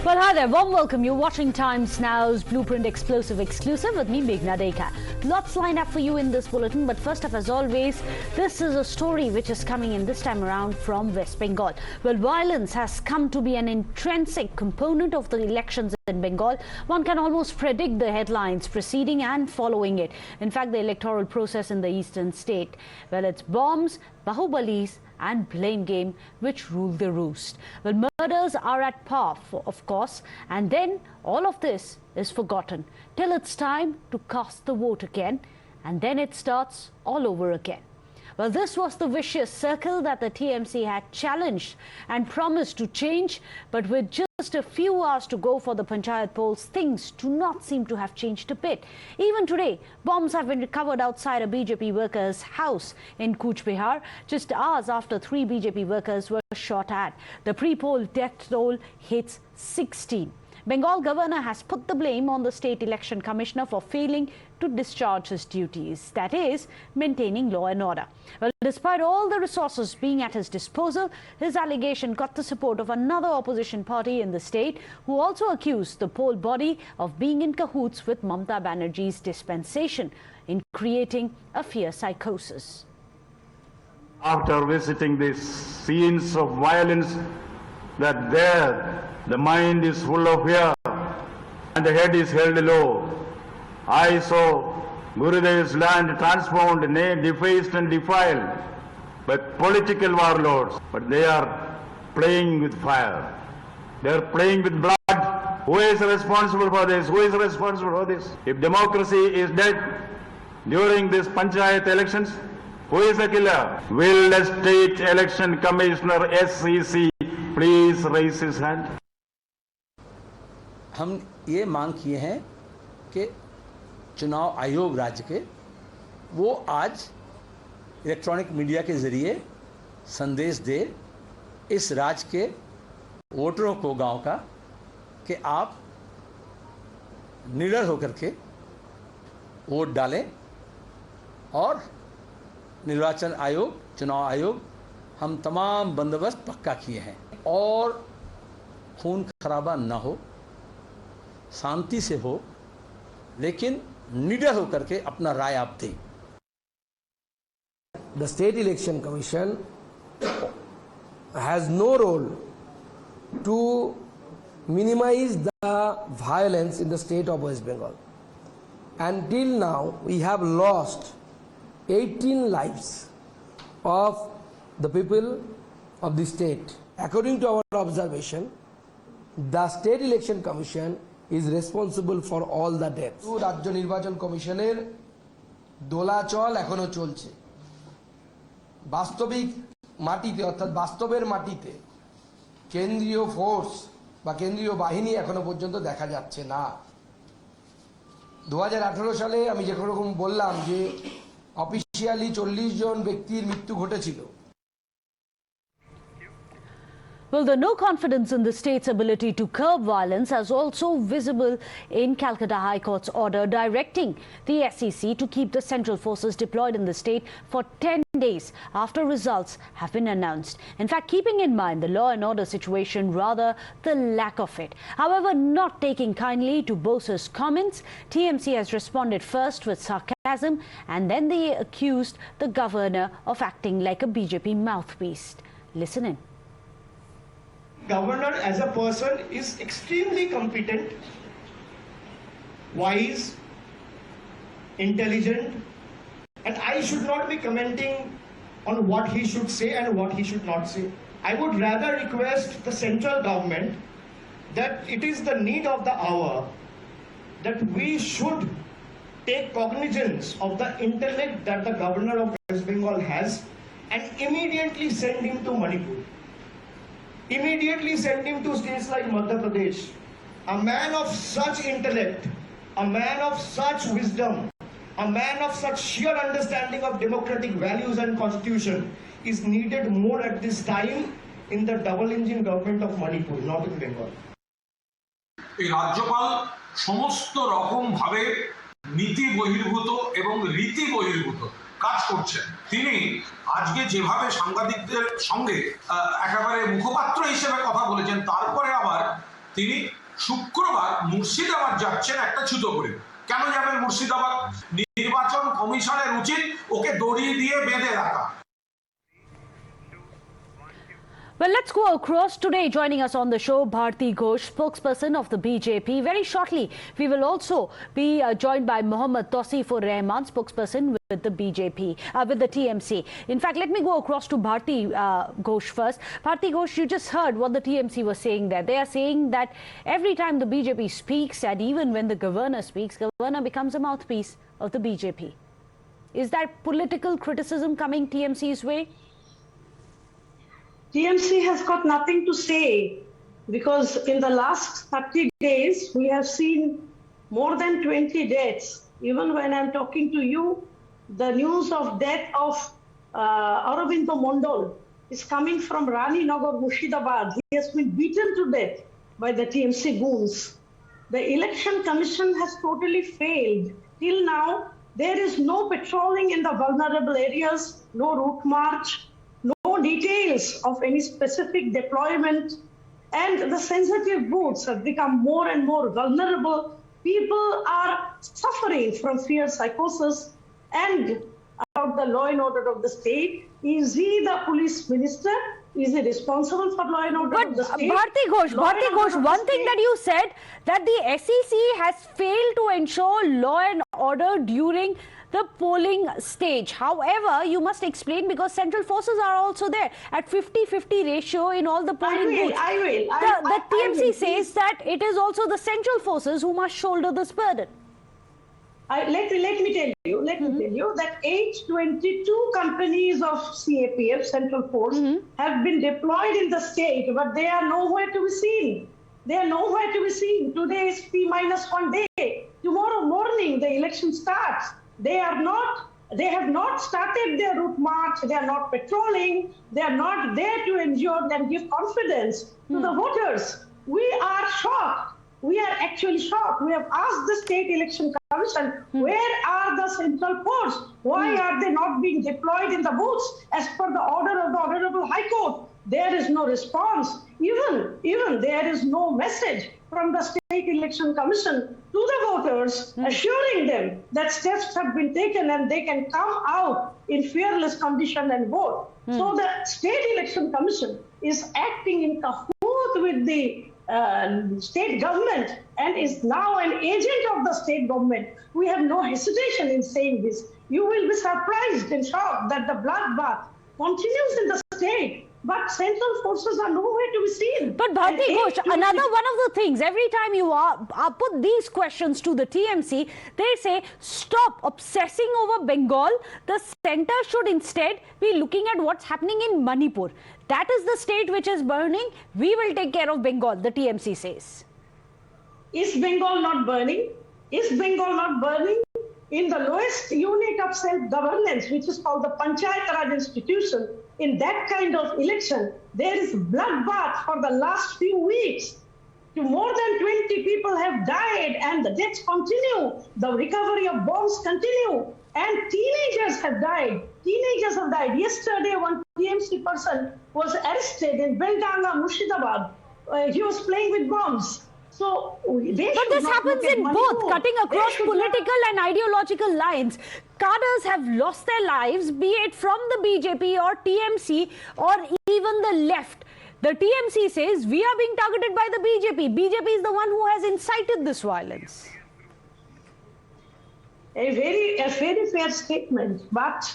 Well, hi there. Warm welcome. You're watching Times Now's Blueprint Explosive Exclusive with me, Meghna Deka. Lots lined up for you in this bulletin, but first up, as always, this is a story which is coming in this time around from West Bengal. Well, violence has come to be an intrinsic component of the elections in Bengal. One can almost predict the headlines preceding and following it. In fact, the electoral process in the eastern state, well, it's bombs, bahubalis, and blame game which rule the roost. Well, murders are at par, of course, and then all of this is forgotten till it's time to cast the vote again, and then it starts all over again. Well, this was the vicious circle that the TMC had challenged and promised to change, but with just a few hours to go for the Panchayat polls, things do not seem to have changed a bit. Even today, bombs have been recovered outside a BJP worker's house in Cooch Behar, just hours after 3 BJP workers were shot at. The pre-poll death toll hits 16. Bengal Governor has put the blame on the State Election Commissioner for failing to discharge his duties, that is, maintaining law and order. Well, despite all the resources being at his disposal, his allegation got the support of another opposition party in the state, who also accused the poll body of being in cahoots with Mamata Banerjee's dispensation in creating a fear psychosis. After visiting these scenes of violence, that there the mind is full of fear and the head is held low. I saw Gurudev's land transformed, nay, defaced and defiled by political warlords, but they are playing with fire. They are playing with blood. Who is responsible for this? Who is responsible for this? If democracy is dead during these Panchayat elections, who is the killer? Will the State Election Commissioner SCC please raise his hand? हम ये मांग किए हैं कि चुनाव आयोग राज्य के वो आज इलेक्ट्रॉनिक मीडिया के ज़रिए संदेश दे इस राज्य के वोटरों को गांव का कि आप निडर होकर के वोट डालें और निर्वाचन आयोग, चुनाव आयोग, हम तमाम बंदोबस्त पक्का किए हैं और खून खराबा ना हो, शांति से हो, लेकिन निडर होकर के अपना राय आप दें। The State Election Commission has no role to minimize the violence in the state of West Bengal. Until now, we have lost 18 lives of the people of the state. According to our observation, the State Election Commission is responsible for all the deaths. রাজ্য নির্বাচন কমিশনের দোলাচল এখনো চলছে। বাস্তবিক মাটিতে অর্থাৎ বাস্তবের মাটিতে কেন্দ্রীয় ফোর্স বা কেন্দ্রীয় বাহিনী এখনো পর্যন্ত দেখা যাচ্ছে না। 2018 সালে আমি যেরকম বললাম যে অফিশিয়ালি 40 জন ব্যক্তির মৃত্যু ঘটেছিল। Well, the no confidence in the state's ability to curb violence is also visible in Calcutta High Court's order directing the SEC to keep the central forces deployed in the state for 10 days after results have been announced. In fact, keeping in mind the law and order situation, rather the lack of it. However, not taking kindly to Bose's comments, TMC has responded first with sarcasm and then they accused the governor of acting like a BJP mouthpiece. Listen in. Governor as a person is extremely competent, wise, intelligent, and I should not be commenting on what he should say and what he should not say. I would rather request the central government that it is the need of the hour that we should take cognizance of the intellect that the governor of West Bengal has and immediately send him to Manipur. Immediately send him to states like Madhya Pradesh. A man of such intellect, a man of such wisdom, a man of such sheer understanding of democratic values and constitution is needed more at this time in the double engine government of Manipur, not in Bengal. এই রাজ্যপাল সমস্ত রকম ভাবে নীতি বহির্ভূত এবং রীতি বহির্ভূত কাজ করছেন। তিনি আজকে যেভাবে সাংবাদিকদের সঙ্গে একেবারে মুখপাত্র হিসেবে কথা বলেছেন, তারপরে আবার তিনি শুক্রবার মুর্শিদাবাদ যাচ্ছেন একটা ছুতো করে। কেন যাবেন মুর্শিদাবাদ? নির্বাচন কমিশনের উচিত ওকে দড়ি দিয়ে বেঁধে রাখা। Well, let's go across. Today, joining us on the show, Bharati Ghosh, spokesperson of the BJP. Very shortly, we will also be joined by Mohammad Tausifur Rahman, spokesperson with the BJP, with the TMC. In fact, let me go across to Bharati Ghosh first. Bharati Ghosh, you just heard what the TMC was saying there. They are saying that every time the BJP speaks, and even when the governor speaks, governor becomes a mouthpiece of the BJP. Is that political criticism coming TMC's way? TMC has got nothing to say because in the last 30 days, we have seen more than 20 deaths. Even when I'm talking to you, the news of death of Aurobindo Mondal is coming from Rani Nagar, Murshidabad. He has been beaten to death by the TMC goons. The election commission has totally failed. Till now, there is no patrolling in the vulnerable areas, no route march, no details of any specific deployment, and the sensitive booths have become more and more vulnerable. People are suffering from fear psychosis and about the law and order of the state. Is he the police minister? Is he responsible for law and order of the state? Bharati Ghosh, one thing that you said, that the SEC has failed to ensure law and order during the polling stage. However, you must explain, because central forces are also there at 50-50 ratio in all the polling booths. The TMC says that it is also the central forces who must shoulder this burden. Let me tell you that 822 companies of CAPF, Central Force, have been deployed in the state, but they are nowhere to be seen. They are nowhere to be seen. Today is P-1 day. Tomorrow morning, the election starts. They have not started their route march. They are not patrolling. They are not there to ensure and give confidence to the voters. We are shocked. We are actually shocked. We have asked the State Election Commission, where are the central force? Why are they not being deployed in the booths as per the order of the Honorable High Court? There is no response. Even there is no message from the State Election Commission to the voters, assuring them that steps have been taken and they can come out in fearless condition and vote. So the State Election Commission is acting in cahoot with the state government and is now an agent of the state government. We have no hesitation in saying this. You will be surprised and shocked that the bloodbath continues in the state, but central forces are nowhere to be seen. But Bharati Ghosh, another one of the things, every time you put these questions to the TMC, they say, stop obsessing over Bengal. The center should instead be looking at what's happening in Manipur. That is the state which is burning. We will take care of Bengal, the TMC says. Is Bengal not burning? Is Bengal not burning? In the lowest unit of self-governance, which is called the Panchayat Raj institution, in that kind of election, there is bloodbath for the last few weeks. More than 20 people have died and the deaths continue. The recovery of bombs continue. And teenagers have died. Yesterday, one TMC person was arrested in Danga, Murshidabad. He was playing with bombs. So but this happens in both, cutting across political and ideological lines. Cadres have lost their lives, be it from the BJP or TMC or even the left. The TMC says we are being targeted by the BJP. BJP is the one who has incited this violence. A very fair statement, but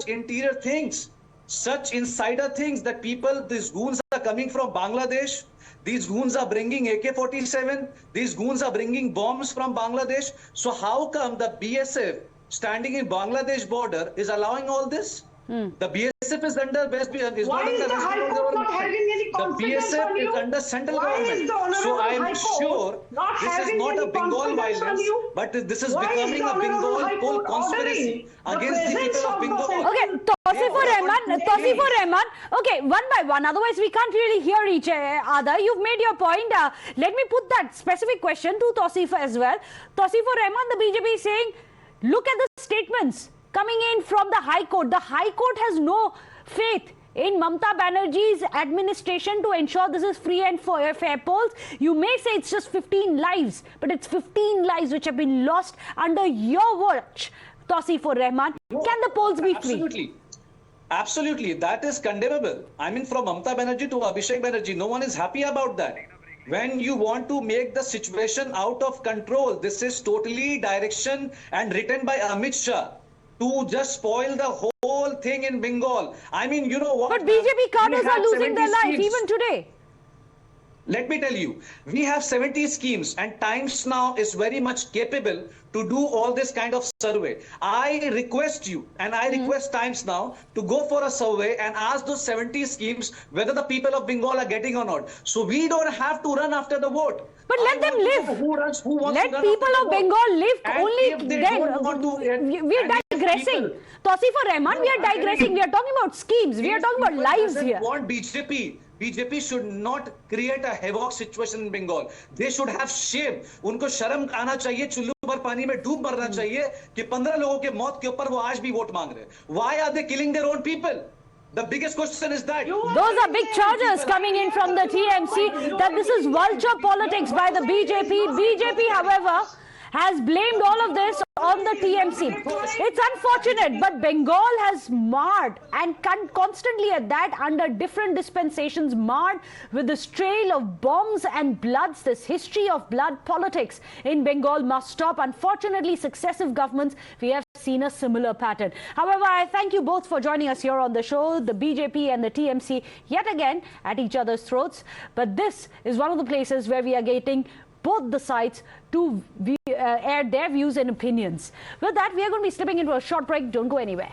interior things, such insider things that these goons are coming from Bangladesh. These goons are bringing AK-47. These goons are bringing bombs from Bangladesh. So how come the BSF standing in Bangladesh border is allowing all this? The BSF is under West Bengal. Why is the High Court not having any The confidence BSF on you? is under central Why government. is the Honorable So I am High Court sure not this is having not any a Bengal confidence on violence, you? but this is Why is becoming the a Honorable Bengal High whole Court conspiracy ordering against the the people of presence of the Bengal. Okay, Tausifur Rahman. Okay, one by one. Otherwise, we can't really hear each other. You've made your point. Let me put that specific question to Tausifur as well. Tausifur Rahman, the BJP is saying, look at the statements coming in from the High Court. The High Court has no faith in Mamata Banerjee's administration to ensure this is free and fair polls. You may say it's just 15 lives, but it's 15 lives which have been lost under your watch, Tauseefur Rahman. Can the polls be free? Absolutely. Absolutely. That is condemnable. I mean, from Mamata Banerjee to Abhishek Banerjee, no one is happy about that. When you want to make the situation out of control, this is totally direction and written by Amit Shah to just spoil the whole thing in Bengal. I mean, you know what? But BJP cadres are losing their life schemes. even today. Let me tell you, we have 70 schemes and Times Now is very much capable to do all this kind of survey. I request you and I request Times Now to go for a survey and ask those 70 schemes whether the people of Bengal are getting or not. So we don't have to run after the vote. But let them live. Who wants Let to run people after of the vote? Bengal live. And Only if they then don't want to, we are digressing. Tauseefur Rahman, we are digressing. We are talking about schemes. We are talking about lives here. Want BJP. BJP should not create a havoc situation in Bengal. They should have shame. उनको शर्म आना चाहिए, चुल्लू पर पानी में डूब मरना चाहिए कि 15 लोगों के मौत के ऊपर वो आज भी वोट मांग रहे हैं. Why are they killing their own people? The biggest question is that. Those are big charges coming in from the TMC that this is vulture politics by the BJP. BJP, however, has blamed all of this on the TMC. It's unfortunate, but Bengal has marred and constantly at that under different dispensations marred with this trail of bombs and bloods. This history of blood politics in Bengal must stop. Unfortunately, successive governments, we have seen a similar pattern. However, I thank you both for joining us here on the show. The BJP and the TMC yet again at each other's throats. But this is one of the places where we are getting both the sides to air their views and opinions. With that, we are going to be slipping into a short break. Don't go anywhere.